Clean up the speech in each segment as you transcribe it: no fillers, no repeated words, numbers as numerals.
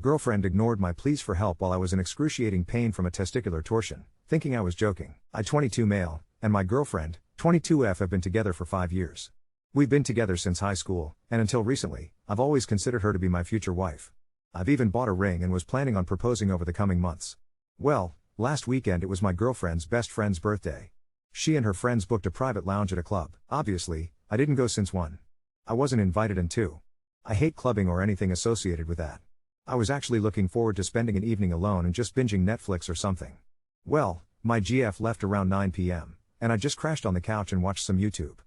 Girlfriend ignored my pleas for help while I was in excruciating pain from a testicular torsion, thinking I was joking. I 22 male, and my girlfriend, 22F have been together for 5 years. We've been together since high school, and until recently, I've always considered her to be my future wife. I've even bought a ring and was planning on proposing over the coming months. Well, last weekend it was my girlfriend's best friend's birthday. She and her friends booked a private lounge at a club. Obviously, I didn't go since 1. I wasn't invited and 2. I hate clubbing or anything associated with that. I was actually looking forward to spending an evening alone and just binging Netflix or something. Well, my GF left around 9 p.m., and I just crashed on the couch and watched some YouTube.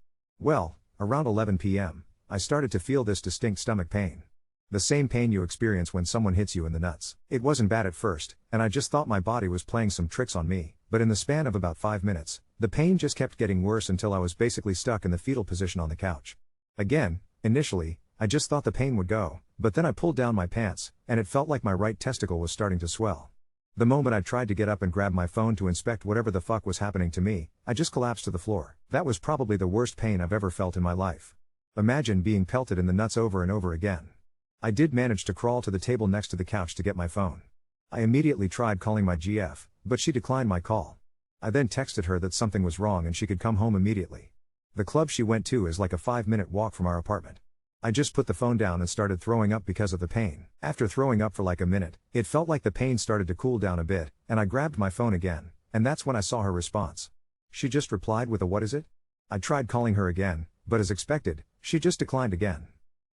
Well, around 11 p.m., I started to feel this distinct stomach pain. The same pain you experience when someone hits you in the nuts. It wasn't bad at first, and I just thought my body was playing some tricks on me, but in the span of about 5 minutes, the pain just kept getting worse until I was basically stuck in the fetal position on the couch. Again, initially, I just thought the pain would go, but then I pulled down my pants, and it felt like my right testicle was starting to swell. The moment I tried to get up and grab my phone to inspect whatever the fuck was happening to me, I just collapsed to the floor. That was probably the worst pain I've ever felt in my life. Imagine being pelted in the nuts over and over again. I did manage to crawl to the table next to the couch to get my phone. I immediately tried calling my GF, but she declined my call. I then texted her that something was wrong and she could come home immediately. The club she went to is like a 5-minute walk from our apartment. I just put the phone down and started throwing up because of the pain. After throwing up for like a minute, it felt like the pain started to cool down a bit, and I grabbed my phone again, and that's when I saw her response. She just replied with a "what is it?" I tried calling her again, but as expected, she just declined again.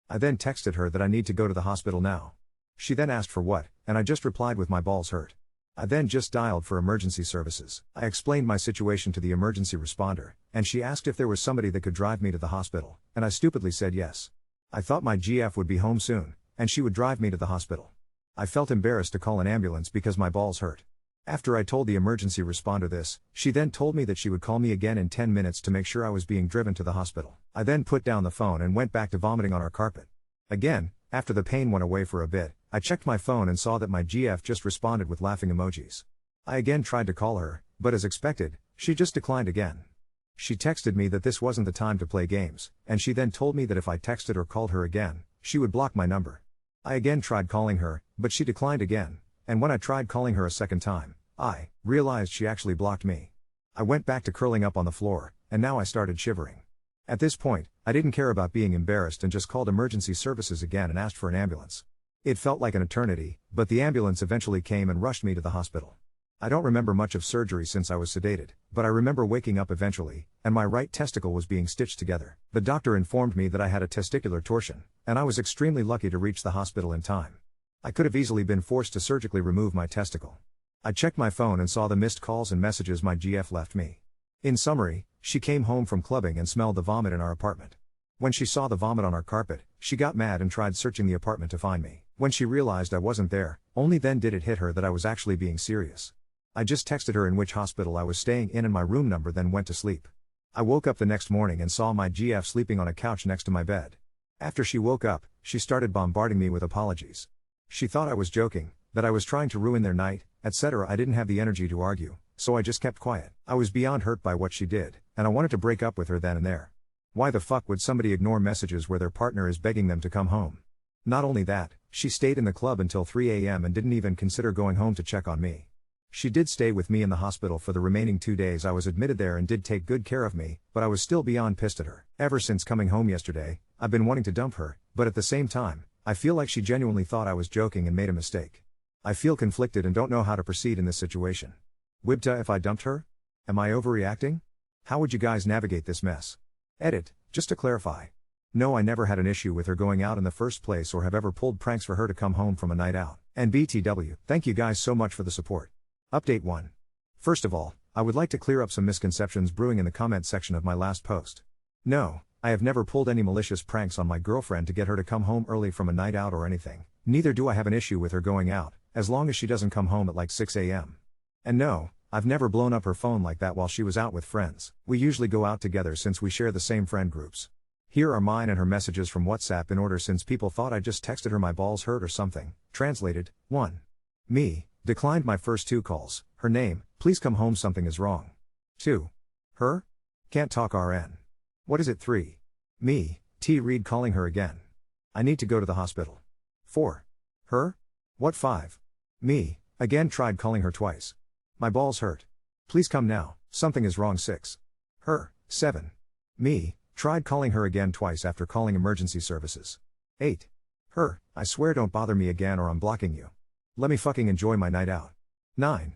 I then texted her that I need to go to the hospital now. She then asked for what, and I just replied with "my balls hurt." I then just dialed for emergency services. I explained my situation to the emergency responder, and she asked if there was somebody that could drive me to the hospital, and I stupidly said yes. I thought my GF would be home soon, and she would drive me to the hospital. I felt embarrassed to call an ambulance because my balls hurt. After I told the emergency responder this, she then told me that she would call me again in 10 minutes to make sure I was being driven to the hospital. I then put down the phone and went back to vomiting on our carpet. Again, after the pain went away for a bit, I checked my phone and saw that my GF just responded with laughing emojis. I again tried to call her, but as expected, she just declined again. She texted me that this wasn't the time to play games, and she then told me that if I texted or called her again, she would block my number. I again tried calling her, but she declined again, and when I tried calling her a second time, I realized she actually blocked me. I went back to curling up on the floor, and now I started shivering. At this point, I didn't care about being embarrassed and just called emergency services again and asked for an ambulance. It felt like an eternity, but the ambulance eventually came and rushed me to the hospital. I don't remember much of surgery since I was sedated, but I remember waking up eventually, and my right testicle was being stitched together. The doctor informed me that I had a testicular torsion, and I was extremely lucky to reach the hospital in time. I could have easily been forced to surgically remove my testicle. I checked my phone and saw the missed calls and messages my GF left me. In summary, she came home from clubbing and smelled the vomit in our apartment. When she saw the vomit on our carpet, she got mad and tried searching the apartment to find me. When she realized I wasn't there, only then did it hit her that I was actually being serious. I just texted her in which hospital I was staying in and my room number, then went to sleep. I woke up the next morning and saw my GF sleeping on a couch next to my bed. After she woke up, she started bombarding me with apologies. She thought I was joking, that I was trying to ruin their night, etc. I didn't have the energy to argue, so I just kept quiet. I was beyond hurt by what she did, and I wanted to break up with her then and there. Why the fuck would somebody ignore messages where their partner is begging them to come home? Not only that, she stayed in the club until 3 a.m. and didn't even consider going home to check on me. She did stay with me in the hospital for the remaining 2 days I was admitted there and did take good care of me, but I was still beyond pissed at her. Ever since coming home yesterday, I've been wanting to dump her, but at the same time, I feel like she genuinely thought I was joking and made a mistake. I feel conflicted and don't know how to proceed in this situation. wth if I dumped her? Am I overreacting? How would you guys navigate this mess? Edit, just to clarify. No, I never had an issue with her going out in the first place or have ever pulled pranks for her to come home from a night out. And BTW, thank you guys so much for the support. Update 1. First of all, I would like to clear up some misconceptions brewing in the comment section of my last post. No, I have never pulled any malicious pranks on my girlfriend to get her to come home early from a night out or anything. Neither do I have an issue with her going out, as long as she doesn't come home at like 6 a.m. And no, I've never blown up her phone like that while she was out with friends. We usually go out together since we share the same friend groups. Here are mine and her messages from WhatsApp in order since people thought I just texted her my balls hurt or something. Translated, 1. Me, declined my first 2 calls. Her name, please come home, something is wrong. 2. Her? Can't talk RN. What is it? 3. Me, T. Read calling her again. I need to go to the hospital. 4. Her? What 5? Me, again tried calling her twice. My balls hurt. Please come now, something is wrong 6. Her, 7. Me, tried calling her again twice after calling emergency services. 8. Her, I swear don't bother me again or I'm blocking you. Let me fucking enjoy my night out. 9.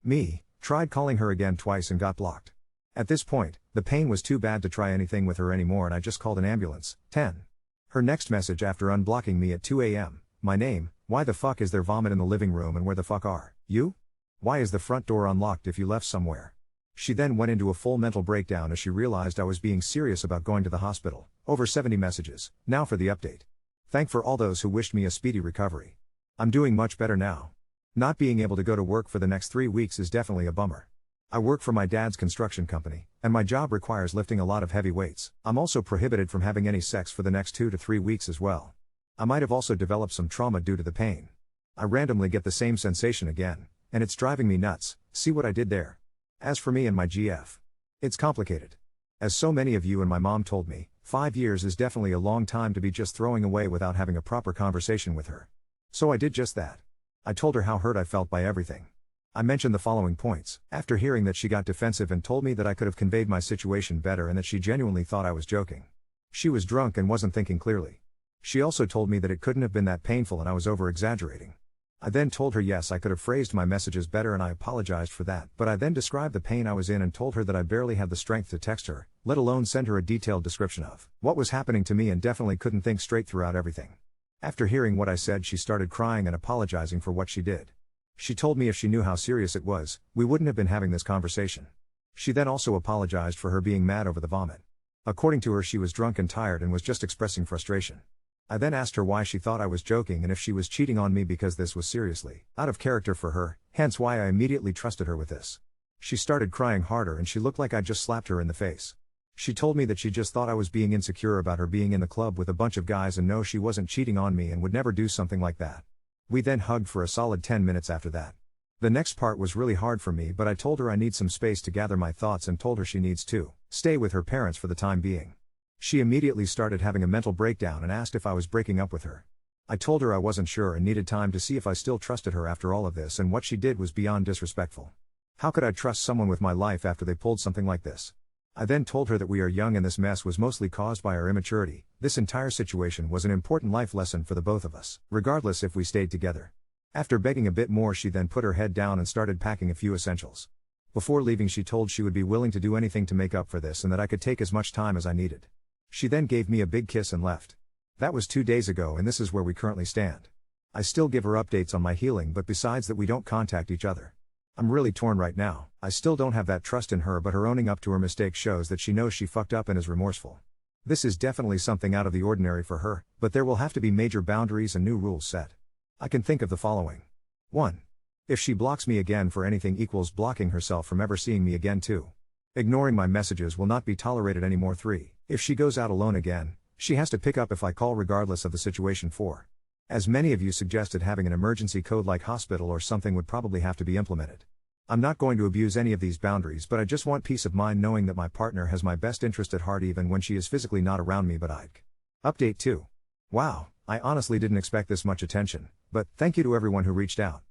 Me, tried calling her again twice and got blocked. At this point, the pain was too bad to try anything with her anymore and I just called an ambulance. 10. Her next message after unblocking me at 2 a.m. My name, why the fuck is there vomit in the living room and where the fuck are you? Why is the front door unlocked if you left somewhere? She then went into a full mental breakdown as she realized I was being serious about going to the hospital. Over 70 messages. Now for the update. Thank for all those who wished me a speedy recovery. I'm doing much better now. Not being able to go to work for the next 3 weeks is definitely a bummer. I work for my dad's construction company, and my job requires lifting a lot of heavy weights. I'm also prohibited from having any sex for the next 2 to 3 weeks as well. I might have also developed some trauma due to the pain. I randomly get the same sensation again, and it's driving me nuts. See what I did there? As for me and my GF, it's complicated. As so many of you and my mom told me, 5 years is definitely a long time to be just throwing away without having a proper conversation with her. So I did just that. I told her how hurt I felt by everything. I mentioned the following points. After hearing that, she got defensive and told me that I could have conveyed my situation better and that she genuinely thought I was joking. She was drunk and wasn't thinking clearly. She also told me that it couldn't have been that painful and I was over-exaggerating. I then told her yes, I could have phrased my messages better and I apologized for that, but I then described the pain I was in and told her that I barely had the strength to text her, let alone send her a detailed description of what was happening to me, and definitely couldn't think straight throughout everything. After hearing what I said, she started crying and apologizing for what she did. She told me if she knew how serious it was, we wouldn't have been having this conversation. She then also apologized for her being mad over the vomit. According to her, she was drunk and tired and was just expressing frustration. I then asked her why she thought I was joking and if she was cheating on me, because this was seriously out of character for her, hence why I immediately trusted her with this. She started crying harder and she looked like I just slapped her in the face. She told me that she just thought I was being insecure about her being in the club with a bunch of guys and no, she wasn't cheating on me and would never do something like that. We then hugged for a solid 10 minutes after that. The next part was really hard for me, but I told her I need some space to gather my thoughts and told her she needs to stay with her parents for the time being. She immediately started having a mental breakdown and asked if I was breaking up with her. I told her I wasn't sure and needed time to see if I still trusted her after all of this, and what she did was beyond disrespectful. How could I trust someone with my life after they pulled something like this? I then told her that we are young and this mess was mostly caused by our immaturity. This entire situation was an important life lesson for the both of us, regardless if we stayed together. After begging a bit more, she then put her head down and started packing a few essentials. Before leaving, she told she would be willing to do anything to make up for this and that I could take as much time as I needed. She then gave me a big kiss and left. That was 2 days ago and this is where we currently stand. I still give her updates on my healing, but besides that we don't contact each other. I'm really torn right now. I still don't have that trust in her, but her owning up to her mistake shows that she knows she fucked up and is remorseful. This is definitely something out of the ordinary for her, but there will have to be major boundaries and new rules set. I can think of the following. 1. If she blocks me again for anything equals blocking herself from ever seeing me again. 2. Ignoring my messages will not be tolerated anymore. 3. If she goes out alone again, she has to pick up if I call regardless of the situation. 4. As many of you suggested, having an emergency code like hospital or something would probably have to be implemented. I'm not going to abuse any of these boundaries, but I just want peace of mind knowing that my partner has my best interest at heart even when she is physically not around me. But Update 2. Wow, I honestly didn't expect this much attention, but thank you to everyone who reached out,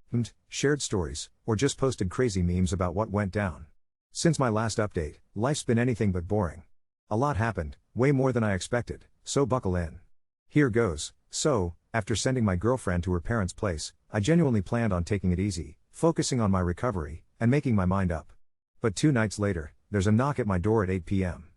shared stories, or just posted crazy memes about what went down. Since my last update, life's been anything but boring. A lot happened, way more than I expected, so buckle in. Here goes. So, after sending my girlfriend to her parents' place, I genuinely planned on taking it easy, focusing on my recovery, and making my mind up. But 2 nights later, there's a knock at my door at 8 p.m.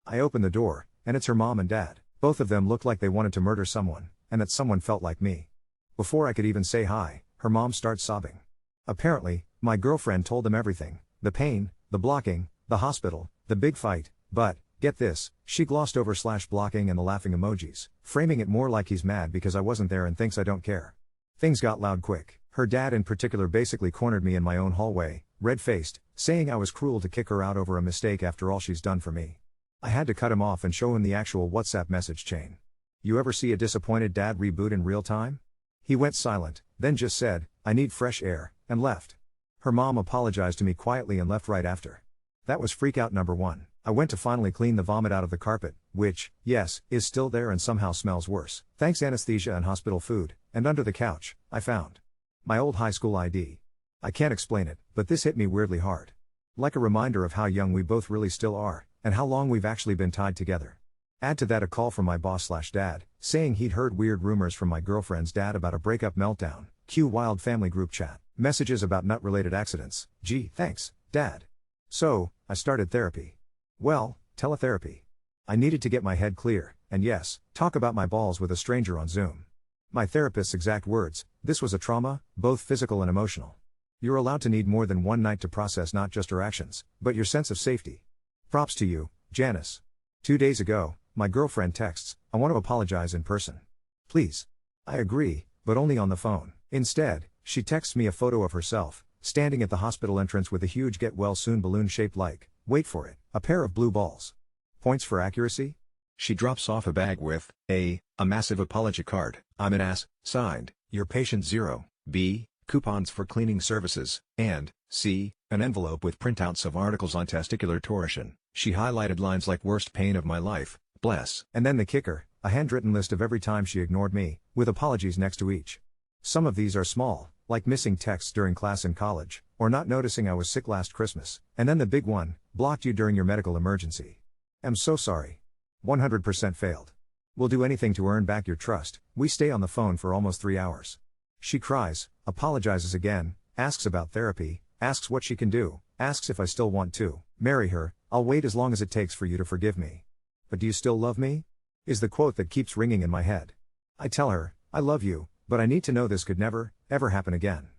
I open the door, and it's her mom and dad. Both of them looked like they wanted to murder someone, and that someone felt like me. Before I could even say hi, her mom starts sobbing. Apparently, my girlfriend told them everything: the pain, the blocking, the hospital, the big fight, but, get this, she glossed over /blocking and the laughing emojis, framing it more like he's mad because I wasn't there and thinks I don't care. Things got loud quick. Her dad in particular basically cornered me in my own hallway, red-faced, saying I was cruel to kick her out over a mistake after all she's done for me. I had to cut him off and show him the actual WhatsApp message chain. You ever see a disappointed dad reboot in real time? He went silent, then just said, "I need fresh air," and left. Her mom apologized to me quietly and left right after. That was freakout number 1. I went to finally clean the vomit out of the carpet, which, yes, is still there and somehow smells worse, thanks anesthesia and hospital food, and under the couch, I found My old high school ID. I can't explain it, but this hit me weirdly hard. Like a reminder of how young we both really still are, and how long we've actually been tied together. Add to that a call from my boss/dad, saying he'd heard weird rumors from my girlfriend's dad about a breakup meltdown, cue wild family group chat, messages about nut-related accidents, gee, thanks, dad. So, I started therapy. Well, teletherapy. I needed to get my head clear, and yes, talk about my balls with a stranger on Zoom. My therapist's exact words, this was a trauma, both physical and emotional. You're allowed to need more than one night to process not just her actions, but your sense of safety. Props to you, Janice. 2 days ago, my girlfriend texts, I want to apologize in person. Please. I agree, but only on the phone. Instead, she texts me a photo of herself, standing at the hospital entrance with a huge get well soon balloon shaped like, wait for it, a pair of blue balls. Points for accuracy? She drops off a bag with, A massive apology card, I'm an ass, signed, your patient 0, B, coupons for cleaning services, and, C, an envelope with printouts of articles on testicular torsion. She highlighted lines like worst pain of my life, bless. And then the kicker, a handwritten list of every time she ignored me, with apologies next to each. Some of these are small, like missing texts during class in college, or not noticing I was sick last Christmas, and then the big one, blocked you during your medical emergency. Am so sorry. 100% failed. Will do anything to earn back your trust. We stay on the phone for almost 3 hours. She cries, apologizes again, asks about therapy, asks what she can do, asks if I still want to marry her. I'll wait as long as it takes for you to forgive me. But do you still love me? Is the quote that keeps ringing in my head. I tell her, I love you, but I need to know this could never, ever happen again.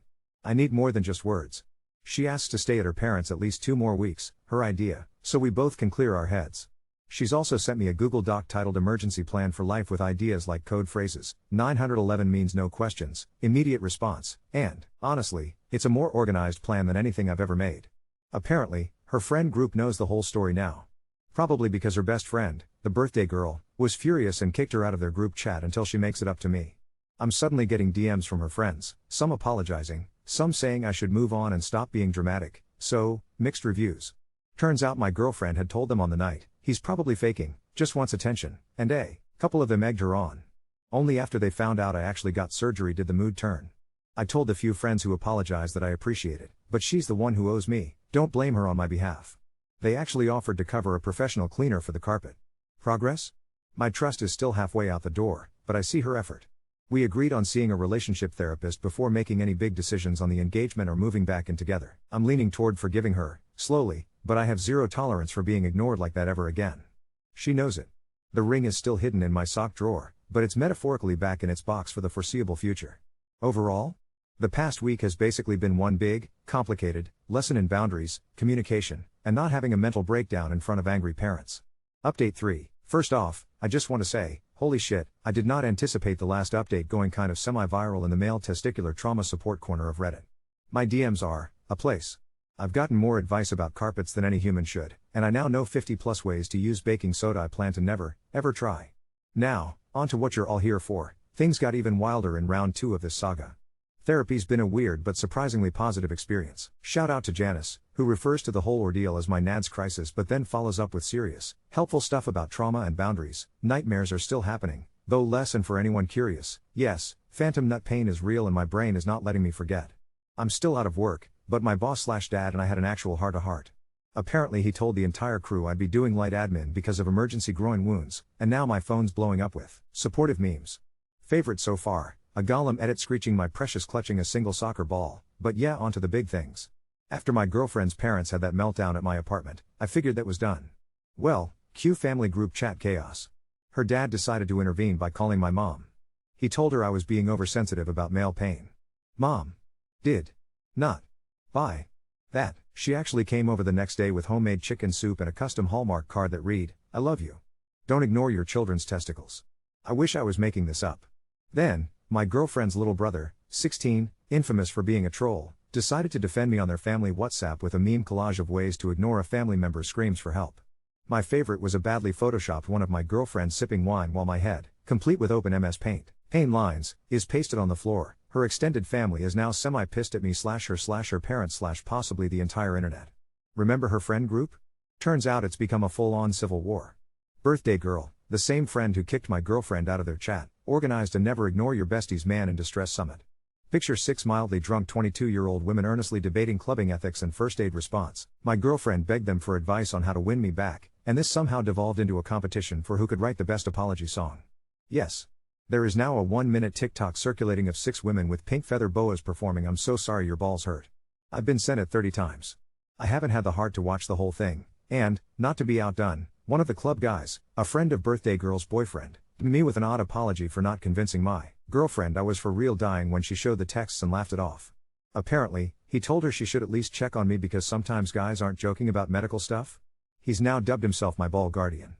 I need more than just words. She asks to stay at her parents' at least 2 more weeks, her idea, so we both can clear our heads. She's also sent me a Google Doc titled Emergency Plan for Life with ideas like code phrases, 911 means no questions, immediate response, and, honestly, it's a more organized plan than anything I've ever made. Apparently, her friend group knows the whole story now. Probably because her best friend, the birthday girl, was furious and kicked her out of their group chat until she makes it up to me. I'm suddenly getting DMs from her friends, some apologizing, some saying I should move on and stop being dramatic, so, mixed reviews. Turns out my girlfriend had told them on the night, he's probably faking, just wants attention, and a couple of them egged her on. Only after they found out I actually got surgery did the mood turn. I told the few friends who apologized that I appreciate it, but she's the one who owes me, don't blame her on my behalf. They actually offered to cover a professional cleaner for the carpet. Progress? My trust is still halfway out the door, but I see her effort. We agreed on seeing a relationship therapist before making any big decisions on the engagement or moving back in together. I'm leaning toward forgiving her, slowly, but I have zero tolerance for being ignored like that ever again. She knows it. The ring is still hidden in my sock drawer, but it's metaphorically back in its box for the foreseeable future. Overall? The past week has basically been one big, complicated, lesson in boundaries, communication, and not having a mental breakdown in front of angry parents. Update 3. First off, I just want to say, holy shit, I did not anticipate the last update going kind of semi-viral in the male testicular trauma support corner of Reddit. My DMs are, a place. I've gotten more advice about carpets than any human should, and I now know 50 plus ways to use baking soda I plan to never, ever try. Now, on to what you're all here for. Things got even wilder in round 2 of this saga. Therapy's been a weird but surprisingly positive experience. Shout out to Janice, who refers to the whole ordeal as my NADS crisis but then follows up with serious, helpful stuff about trauma and boundaries. Nightmares are still happening, though less, and for anyone curious, yes, phantom nut pain is real and my brain is not letting me forget. I'm still out of work, but my boss/dad and I had an actual heart-to-heart. Apparently he told the entire crew I'd be doing light admin because of emergency groin wounds, and now my phone's blowing up with supportive memes. Favorite so far, a Gollum edit screeching my precious clutching a single soccer ball, but yeah, onto the big things. After my girlfriend's parents had that meltdown at my apartment, I figured that was done. Well, cue family group chat chaos. Her dad decided to intervene by calling my mom. He told her I was being oversensitive about male pain. Mom did not buy that. She actually came over the next day with homemade chicken soup and a custom Hallmark card that read, I love you. Don't ignore your children's testicles. I wish I was making this up. Then, my girlfriend's little brother, 16, infamous for being a troll, decided to defend me on their family WhatsApp with a meme collage of ways to ignore a family member's screams for help. My favorite was a badly photoshopped one of my girlfriend sipping wine while my head, complete with open MS Paint, lines, is pasted on the floor. Her extended family is now semi-pissed at me /her parents / possibly the entire internet. Remember her friend group? Turns out it's become a full-on civil war. Birthday girl, the same friend who kicked my girlfriend out of their chat, organized a Never Ignore Your Besties Man in Distress summit. Picture 6 mildly drunk 22-year-old women earnestly debating clubbing ethics and first aid response. My girlfriend begged them for advice on how to win me back, and this somehow devolved into a competition for who could write the best apology song. Yes. There is now a 1-minute TikTok circulating of 6 women with pink feather boas performing "I'm so sorry your balls hurt." I've been sent it 30 times. I haven't had the heart to watch the whole thing, and, not to be outdone, one of the club guys, a friend of birthday girl's boyfriend, me with an odd apology for not convincing my girlfriend I was for real dying when she showed the texts and laughed it off. Apparently, he told her she should at least check on me because sometimes guys aren't joking about medical stuff. He's now dubbed himself my ball guardian.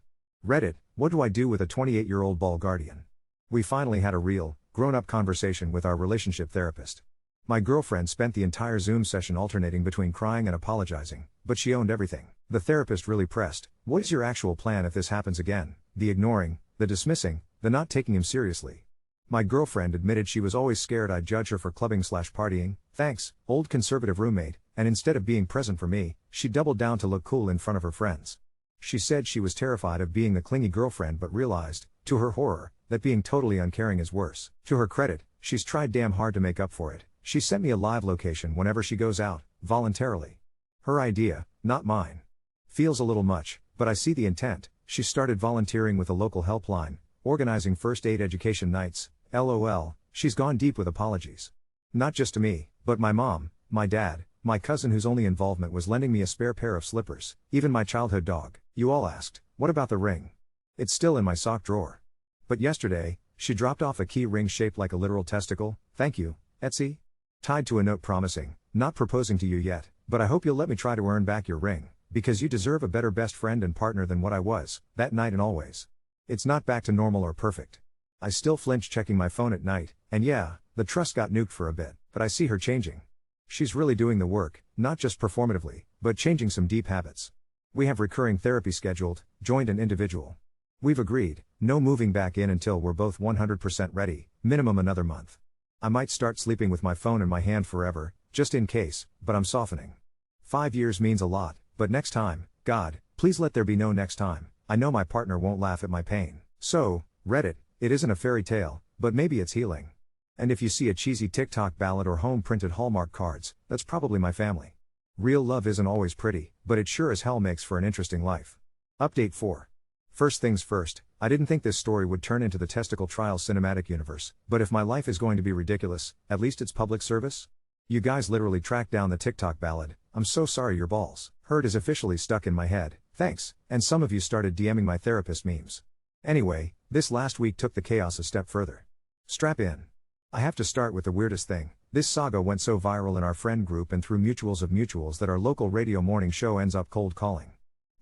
Reddit, what do I do with a 28-year-old ball guardian? We finally had a real, grown-up conversation with our relationship therapist. My girlfriend spent the entire Zoom session alternating between crying and apologizing, but she owned everything. The therapist really pressed, "What is your actual plan if this happens again?" The ignoring, the dismissing, the not taking him seriously. My girlfriend admitted she was always scared I'd judge her for clubbing/partying, thanks, old conservative roommate, and instead of being present for me, she doubled down to look cool in front of her friends. She said she was terrified of being the clingy girlfriend but realized, to her horror, that being totally uncaring is worse. To her credit, she's tried damn hard to make up for it. She sent me a live location whenever she goes out, voluntarily. Her idea, not mine. Feels a little much, but I see the intent. She started volunteering with a local helpline, organizing first aid education nights. LOL, she's gone deep with apologies. Not just to me, but my mom, my dad, my cousin whose only involvement was lending me a spare pair of slippers, even my childhood dog. You all asked, what about the ring? It's still in my sock drawer. But yesterday, she dropped off a key ring shaped like a literal testicle. Thank you, Etsy. Tied to a note promising, not proposing to you yet, but I hope you'll let me try to earn back your ring, because you deserve a better best friend and partner than what I was, that night and always. It's not back to normal or perfect. I still flinch checking my phone at night, and yeah, the trust got nuked for a bit, but I see her changing. She's really doing the work, not just performatively, but changing some deep habits. We have recurring therapy scheduled, joint and individual. We've agreed, no moving back in until we're both 100% ready, minimum another month. I might start sleeping with my phone in my hand forever, just in case, but I'm softening. 5 years means a lot, but next time, God, please let there be no next time. I know my partner won't laugh at my pain. So, Reddit, it isn't a fairy tale, but maybe it's healing. And if you see a cheesy TikTok ballad or home-printed Hallmark cards, that's probably my family. Real love isn't always pretty, but it sure as hell makes for an interesting life. Update 4. First things first, I didn't think this story would turn into the testicle trial cinematic universe, but if my life is going to be ridiculous, at least it's public service. You guys literally tracked down the TikTok ballad, "I'm so sorry your balls hurt" is officially stuck in my head, thanks, and some of you started DMing my therapist memes. Anyway, this last week took the chaos a step further. Strap in. I have to start with the weirdest thing. This saga went so viral in our friend group and through mutuals of mutuals that our local radio morning show ends up cold calling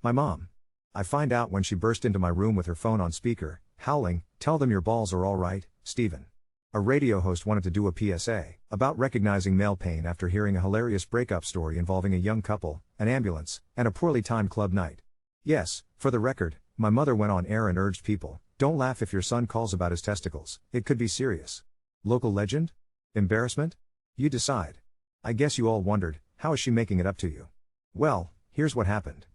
my mom. I find out when she burst into my room with her phone on speaker, howling, "Tell them your balls are all right, Steven." A radio host wanted to do a PSA about recognizing male pain after hearing a hilarious breakup story involving a young couple, an ambulance, and a poorly timed club night. Yes, for the record, my mother went on air and urged people, don't laugh if your son calls about his testicles, it could be serious. Local legend? Embarrassment? You decide. I guess you all wondered, how is she making it up to you? Well, here's what happened.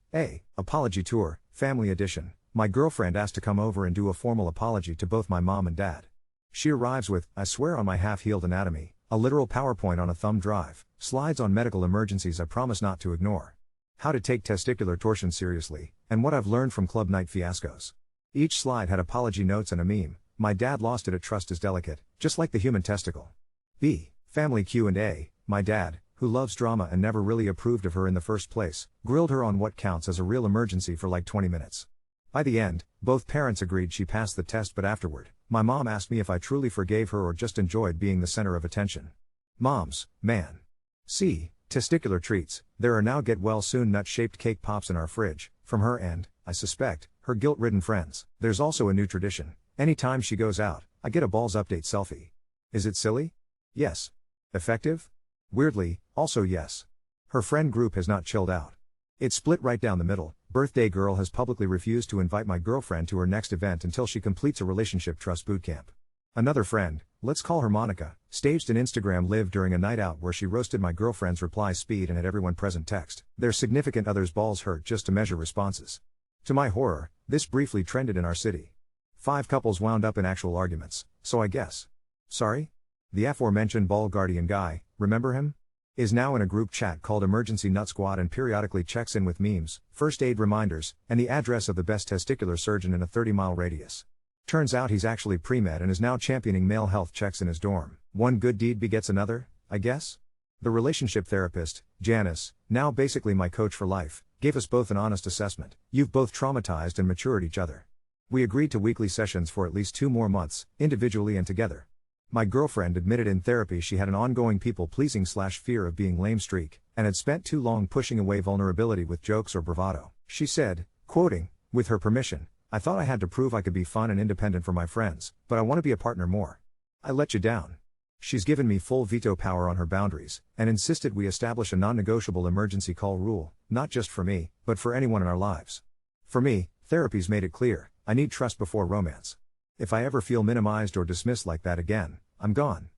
Apology tour, family edition. My girlfriend asked to come over and do a formal apology to both my mom and dad. She arrives with, I swear on my half-healed anatomy, a literal PowerPoint on a thumb drive, slides on medical emergencies I promise not to ignore. How to take testicular torsion seriously, and what I've learned from club night fiascos. Each slide had apology notes and a meme. My dad lost it at trust is delicate, just like the human testicle. B. Family Q&A. My dad, who loves drama and never really approved of her in the first place, grilled her on what counts as a real emergency for like 20 minutes. By the end, both parents agreed she passed the test, but afterward, my mom asked me if I truly forgave her or just enjoyed being the center of attention. Moms, man. See, testicular treats. There are now get well soon nut-shaped cake pops in our fridge, from her and, I suspect, her guilt-ridden friends. There's also a new tradition. Anytime she goes out, I get a balls update selfie. Is it silly? Yes. Effective? Weirdly, also yes. Her friend group has not chilled out. It's split right down the middle. Birthday girl has publicly refused to invite my girlfriend to her next event until she completes a relationship trust bootcamp. Another friend, let's call her Monica, staged an Instagram live during a night out where she roasted my girlfriend's reply speed and had everyone present text their significant other's balls hurt just to measure responses. To my horror, this briefly trended in our city. 5 couples wound up in actual arguments, so I guess. Sorry? The aforementioned ball guardian guy, remember him? Is now in a group chat called Emergency Nut Squad and periodically checks in with memes, first aid reminders, and the address of the best testicular surgeon in a 30-mile radius. Turns out he's actually pre-med and is now championing male health checks in his dorm. One good deed begets another, I guess? The relationship therapist, Janice, now basically my coach for life, gave us both an honest assessment. You've both traumatized and matured each other. We agreed to weekly sessions for at least 2 more months, individually and together. My girlfriend admitted in therapy she had an ongoing people-pleasing / fear of being lame streak, and had spent too long pushing away vulnerability with jokes or bravado. She said, quoting, with her permission, "I thought I had to prove I could be fun and independent for my friends, but I want to be a partner more. I let you down." She's given me full veto power on her boundaries, and insisted we establish a non-negotiable emergency call rule, not just for me, but for anyone in our lives. For me, therapy's made it clear, I need trust before romance. If I ever feel minimized or dismissed like that again, I'm gone.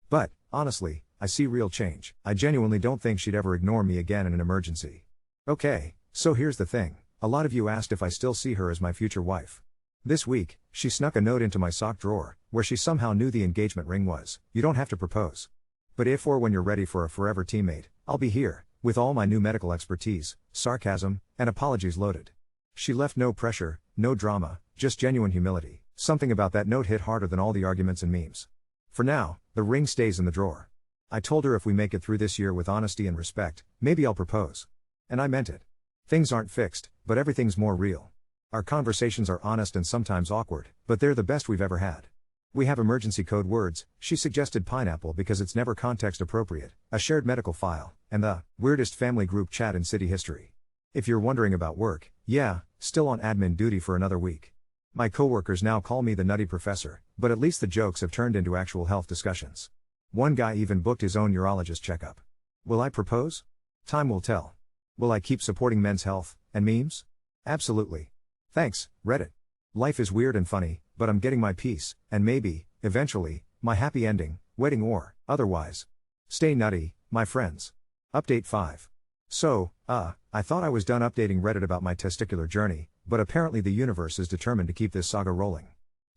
But, honestly, I see real change. I genuinely don't think she'd ever ignore me again in an emergency. Okay, so here's the thing. A lot of you asked if I still see her as my future wife. This week, she snuck a note into my sock drawer, where she somehow knew the engagement ring was. You don't have to propose. But if or when you're ready for a forever teammate, I'll be here, with all my new medical expertise, sarcasm, and apologies loaded. She left no pressure, no drama, just genuine humility. Something about that note hit harder than all the arguments and memes. For now, the ring stays in the drawer. I told her if we make it through this year with honesty and respect, maybe I'll propose. And I meant it. Things aren't fixed, but everything's more real. Our conversations are honest and sometimes awkward, but they're the best we've ever had. We have emergency code words. She suggested pineapple because it's never context appropriate, a shared medical file, and the weirdest family group chat in city history. If you're wondering about work, yeah, still on admin duty for another week. My coworkers now call me the nutty professor, but at least the jokes have turned into actual health discussions. One guy even booked his own urologist checkup. Will I propose? Time will tell. Will I keep supporting men's health and memes? Absolutely. Thanks, Reddit. Life is weird and funny, but I'm getting my piece, and maybe, eventually, my happy ending, wedding or otherwise. Stay nutty, my friends. Update 5. So, I thought I was done updating Reddit about my testicular journey, but apparently the universe is determined to keep this saga rolling.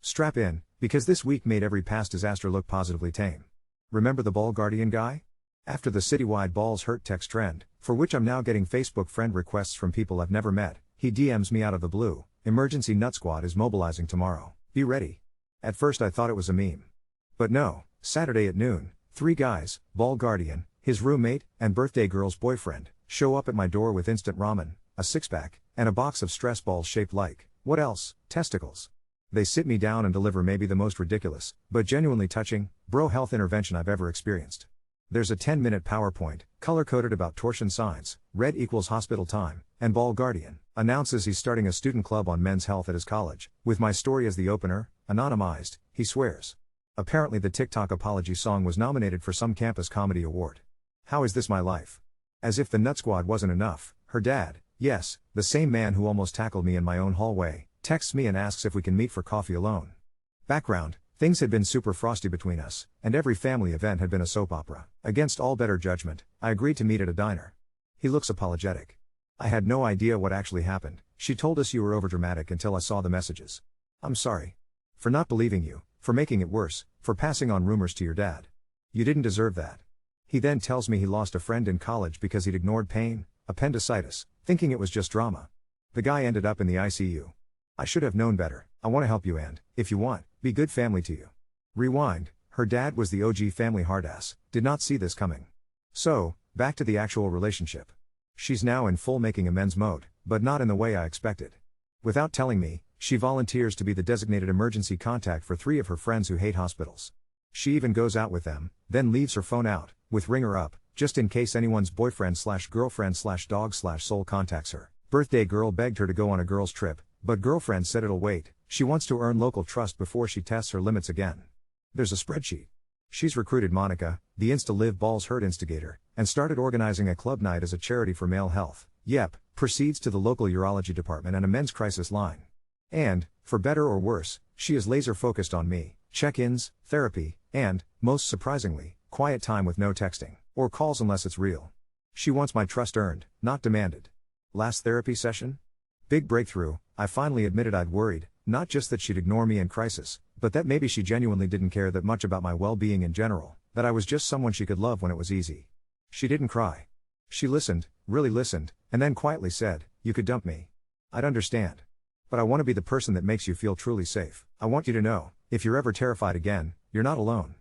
Strap in, because this week made every past disaster look positively tame. Remember the ball guardian guy? After the citywide balls hurt text trend, for which I'm now getting Facebook friend requests from people I've never met, he DMs me out of the blue, "Emergency Nut Squad is mobilizing tomorrow. Be ready." At first I thought it was a meme. But no, Saturday at noon, 3 guys, ball guardian, his roommate, and birthday girl's boyfriend, show up at my door with instant ramen, a 6-pack, and a box of stress balls shaped like, what else, testicles. They sit me down and deliver maybe the most ridiculous, but genuinely touching, bro health intervention I've ever experienced. There's a 10-minute PowerPoint, color-coded about torsion signs, red equals hospital time, and ball guardian announces he's starting a student club on men's health at his college, with my story as the opener, anonymized, he swears. Apparently the TikTok apology song was nominated for some campus comedy award. How is this my life? As if the Nut Squad wasn't enough, her dad, yes, the same man who almost tackled me in my own hallway, texts me and asks if we can meet for coffee alone. Background: things had been super frosty between us, and every family event had been a soap opera. Against all better judgment, I agreed to meet at a diner. He looks apologetic. I had no idea what actually happened. She told us you were overdramatic until I saw the messages. I'm sorry. For not believing you, for making it worse, for passing on rumors to your dad. You didn't deserve that. He then tells me he lost a friend in college because he'd ignored pain, appendicitis, thinking it was just drama. The guy ended up in the ICU. I should have known better. I want to help you and, if you want, be good family to you. Rewind, her dad was the OG family hardass, did not see this coming. So, back to the actual relationship. She's now in full making amends mode, but not in the way I expected. Without telling me, she volunteers to be the designated emergency contact for 3 of her friends who hate hospitals. She even goes out with them, then leaves her phone out, with ringer up, just in case anyone's boyfriend/girlfriend/dog/soul contacts her. Birthday girl begged her to go on a girls' trip, but girlfriend said it'll wait. She wants to earn local trust before she tests her limits again. There's a spreadsheet. She's recruited Monica, the Insta-Live Balls Hurt instigator, and started organizing a club night as a charity for male health. Yep, proceeds to the local urology department and a men's crisis line. And, for better or worse, she is laser focused on me, check-ins, therapy, and, most surprisingly, quiet time with no texting, or calls unless it's real. She wants my trust earned, not demanded. Last therapy session? Big breakthrough. I finally admitted I'd worried, not just that she'd ignore me in crisis, but that maybe she genuinely didn't care that much about my well-being in general, that I was just someone she could love when it was easy. She didn't cry. She listened, really listened, and then quietly said, "You could dump me. I'd understand. But I want to be the person that makes you feel truly safe. I want you to know, if you're ever terrified again, you're not alone."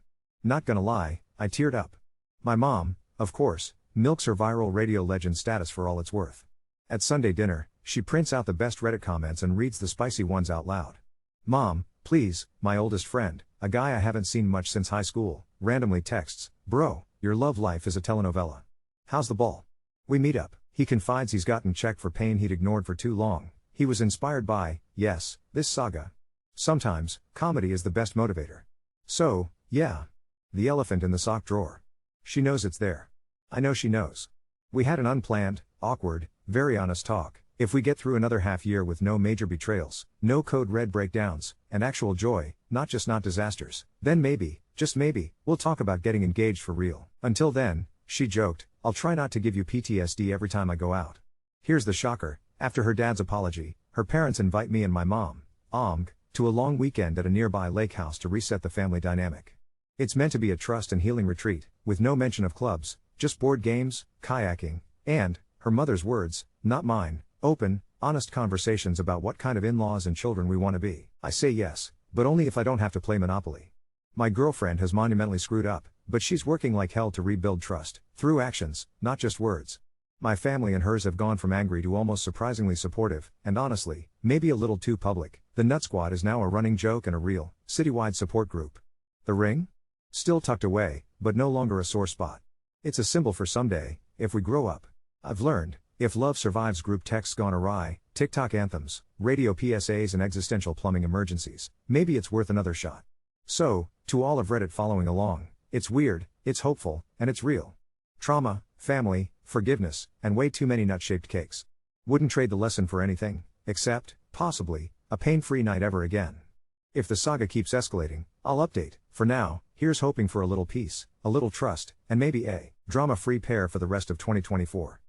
Not gonna lie, I teared up. My mom, of course, milks her viral radio legend status for all it's worth. At Sunday dinner, she prints out the best Reddit comments and reads the spicy ones out loud. "Mom, please," my oldest friend, a guy I haven't seen much since high school, randomly texts, "Bro, your love life is a telenovela. How's the ball?" We meet up. He confides he's gotten checked for pain he'd ignored for too long. He was inspired by, yes, this saga. Sometimes, comedy is the best motivator. So, yeah. The elephant in the sock drawer. She knows it's there. I know she knows. We had an unplanned, awkward, very honest talk. If we get through another half year with no major betrayals, no code red breakdowns, and actual joy, not disasters, then maybe, just maybe, we'll talk about getting engaged for real. Until then, she joked, I'll try not to give you PTSD every time I go out. Here's the shocker, after her dad's apology, her parents invite me and my mom, Omg, to a long weekend at a nearby lake house to reset the family dynamic. It's meant to be a trust and healing retreat, with no mention of clubs, just board games, kayaking, and, her mother's words, not mine, open, honest conversations about what kind of in-laws and children we want to be. I say yes, but only if I don't have to play Monopoly. My girlfriend has monumentally screwed up, but she's working like hell to rebuild trust, through actions, not just words. My family and hers have gone from angry to almost surprisingly supportive, and honestly, maybe a little too public. The Nut Squad is now a running joke and a real, citywide support group. The ring? Still tucked away, but no longer a sore spot. It's a symbol for someday, if we grow up. I've learned, if love survives group texts gone awry, TikTok anthems, radio PSAs and existential plumbing emergencies, maybe it's worth another shot. So, to all of Reddit following along, it's weird, it's hopeful, and it's real. Trauma, family, forgiveness, and way too many nut-shaped cakes. Wouldn't trade the lesson for anything, except, possibly, a pain-free night ever again. If the saga keeps escalating, I'll update. For now, here's hoping for a little peace, a little trust, and maybe a drama-free pair for the rest of 2024.